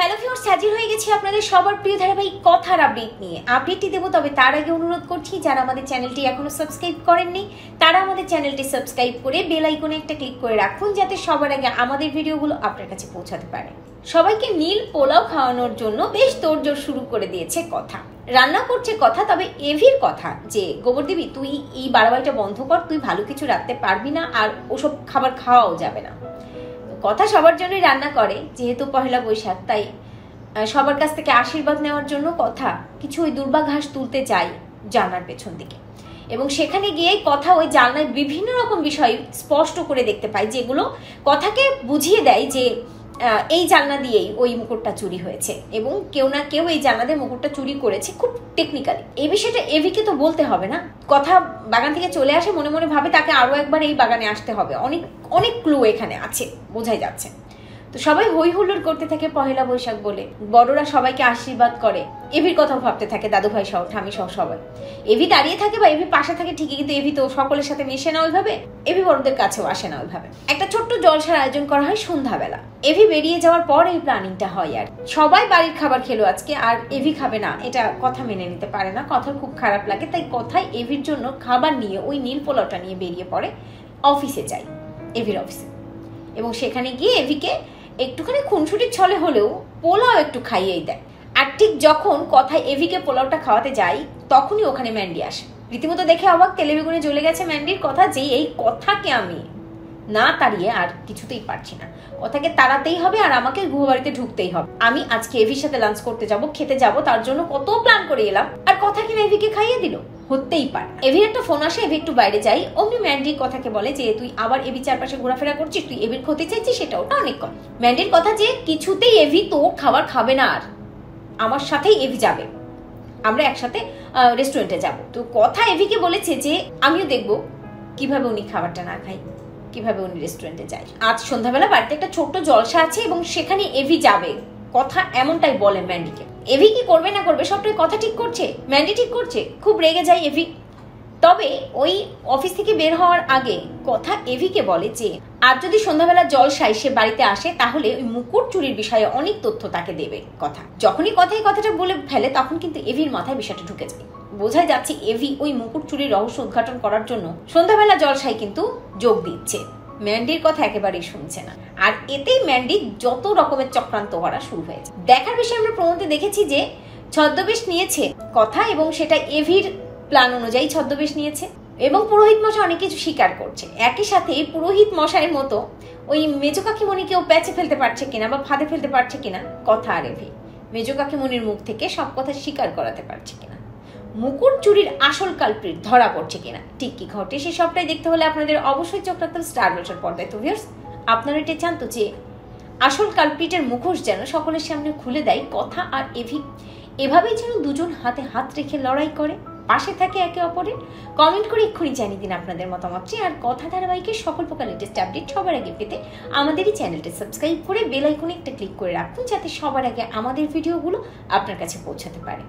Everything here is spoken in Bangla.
হ্যালো ভিউয়ার্স, হাজির হয়ে গেছি আপনাদের সবার প্রিয় ধারাবাহিক কথার আপডেট নিয়ে। আপডেটটি দেবো, তবে তার আগে অনুরোধ করছি যারা আমাদের চ্যানেলটি এখনো সাবস্ক্রাইব করেননি তারা আমাদের চ্যানেলটি সাবস্ক্রাইব করে বেল আইকনে একটা ক্লিক করে রাখুন, যাতে সবার আগে আমাদের ভিডিওগুলো আপনার কাছে পৌঁছাতে পারে। সবাইকে নীল পোলাও খাওয়ানোর জন্য বেশ তোড়জোড় শুরু করে দিয়েছে কথা। রান্না করছে কথা, তবে এভির কথা যে গোবরদেবী তুই এই বাড়াবাড়িটা বন্ধ কর, তুই ভালো কিছু রাখতে পারবি না, আর ওসব খাবার খাওয়াও যাবে না। কথা সবার জন্যই রান্না করে, যেহেতু পহেলা বৈশাখ, তাই সবার কাছ থেকে আশীর্বাদ নেওয়ার জন্য কথা কিছু ওই দুর্বা ঘাস তুলতে যায় জানলার পেছন দিকে, এবং সেখানে গিয়ে কথা ওই জানলায় বিভিন্ন রকম বিষয় স্পষ্ট করে দেখতে পায়, যেগুলো কথাকে বুঝিয়ে দেয় যে এই জানলা দিয়েই ওই মুকুটটা চুরি হয়েছে, এবং কেউ না কেউ এই জানলা দিয়ে মুকুটটা চুরি করেছে খুব টেকনিক্যালি। এই বিষয়টা এভিকে তো বলতে হবে না। কথা বাগান থেকে চলে আসে, মনে মনে ভাবে তাকে আরো একবার এই বাগানে আসতে হবে, অনেক অনেক ক্লু এখানে আছে, বোঝাই যাচ্ছে। তো সবাই হই হুল্লোড় করতে থাকে পহেলা বৈশাখ বলে, বড়রা সবাইকে আশীর্বাদ করে, এভির কথা ভাবতে থাকে, দাদু ভাই সহ ঠামি সহ সবাই। এভি দাঁড়িয়ে থাকে বা এভি পাশে থাকে ঠিকই, কিন্তু এভি তো সকলের সাথে মিশে না ওইভাবে, এভি বড়দের কাছেও আসে না ওইভাবে। একটা ছোট্ট জলসার আয়োজন করা হয় সন্ধ্যাবেলা। এভি বেরিয়ে যাওয়ার পর এই প্ল্যানিংটা হয়, আর সবাই বাড়ির খাবার খেলো আজকে, আর এভি খাবে না, এটা কথা মেনে নিতে পারে না, কথার খুব খারাপ লাগে। তাই কথাই এভির জন্য খাবার নিয়ে ওই নীল পোলাওটা নিয়ে বেরিয়ে পড়ে, অফিসে যায়, এভির অফিসে। এবং সেখানে গিয়ে এভিকে একটুখানি খুনসুটির ছলে হলেও পোলাও একটু খাইয়েই দেয়। আর ঠিক যখন কথায় এভিকে পোলাওটা খাওয়াতে যাই, তখনই ওখানে ম্যান্ডি আসে। রীতিমতো দেখে অবাক, তেলে বেগুনে জ্বলে গেছে ম্যান্ডির কথা, যে এই কথাকে আমি না তাড়িয়ে আর কিছুতেই পারছি না, কথাকে তাড়াতেই হবে, আর আমাকে গুহবাড়িতে ঢুকতেই হবে। আমি আজকে এভির সাথে লাঞ্চ করতে যাব, খেতে যাব, তার জন্য কত প্ল্যান করে এলাম, আর কথাকে এভিকে খাইয়ে দিল, হতেই পারে। এভির একটা ফোন আসে, এভি একটু বাইরে যাই, অমনি ম্যান্ডির কথাকে বলে যে তুই আবার এভি চারপাশে ঘোরাফেরা করছিস, তুই এভির ক্ষতি চাইছিস, সেটা ওটা অনেক কথা। ম্যান্ডির কথা যে কিছুতেই এভি তোর খাবার খাবে না, আর আমার সাথেই এভি যাবে, আমরা একসাথে রেস্টুরেন্টে যাব। তো কথা এভিকে বলেছে যে আমিও দেখবো কিভাবে উনি খাবারটা না খাই, কিভাবে উনি রেস্টুরেন্টে যায়। আজ সন্ধ্যাবেলা বাড়িতে একটা ছোট্ট জলসা আছে এবং সেখানে এভি যাবে, কথা এমনটাই বলে ম্যান্ডিকে। এভি কি করবে না করবে সবটাই কথা ঠিক করছে, ম্যান্ডি ঠিক করছে, খুব রেগে যায় এভি। তবে ওই অফিস থেকে বের হওয়ার আগে কথা এভিকে বলে যে আজ যদি সন্ধ্যাবেলা জলসায় সে বাড়িতে আসে, তাহলে ওই মুকুট চুরির বিষয়ে অনেক তথ্য তাকে দেবে কথা। যখনই কথাটা বলে ফেলে, তখন কিন্তু এভির মাথায় বিষয়টা ঢুকে যায়, বোঝাই যাচ্ছে এভি ওই মুকুট চুরির রহস্য উদ্ঘাটন করার জন্য সন্ধ্যাবেলা জলসায় কিন্তু যোগ দিচ্ছে। ম্যান্ডির কথা একেবারেই শুনছে না, আর এতেই ম্যান্ডি যত রকমের চক্রান্ত করা শুরু হয়েছে। দেখার বিষয়ে আমরা প্রমোতে দেখেছি যে ছদ্মবেশ নিয়েছে কথা, এবং সেটা এভির প্ল্যান অনুযায়ী ছদ্মবেশ নিয়েছে, এবং পুরোহিত মশাই অনেক কিছু স্বীকার করছে। একই সাথে পুরোহিত মশাইয়ের মতো ওই মেজো কাকিমণিকেও প্যাচে ফেলতে পারছে কিনা বা ফাঁদে ফেলতে পারছে কিনা কথা আর এভি, মেজো কাকিমণির মুখ থেকে সব কথা স্বীকার করাতে পারছে কিনা, মুকুট চুরির আসল কালপ্রিট ধরা পড়ছে কিনা, ঠিক কি ঘটে সে সবটাই দেখতে হলে আপনাদের অবশ্যই চোখ রাখতে হবে স্টার জলসার পর্দায়। তো ভিউয়ার্স, আপনারা এটা চান তো যে আসল কালপ্রিটের মুখোশ যেন সকলের সামনে খুলে দেয় কথা আর এভি, এভাবেই যেন দুজন হাতে হাত রেখে লড়াই করে, পাশে থাকে একে অপরের। কমেন্ট করে এক্ষুনি জানিয়ে দিন আপনাদের মতামতটি, আর কথা ধারাবাহিকের সকল প্রকার লেটেস্ট আপডেট সবার আগে পেতে আমাদেরই চ্যানেলটি সাবস্ক্রাইব করে বেল আইকনে একটা ক্লিক করে রাখুন, যাতে সবার আগে আমাদের ভিডিওগুলো আপনার কাছে পৌঁছাতে পারে।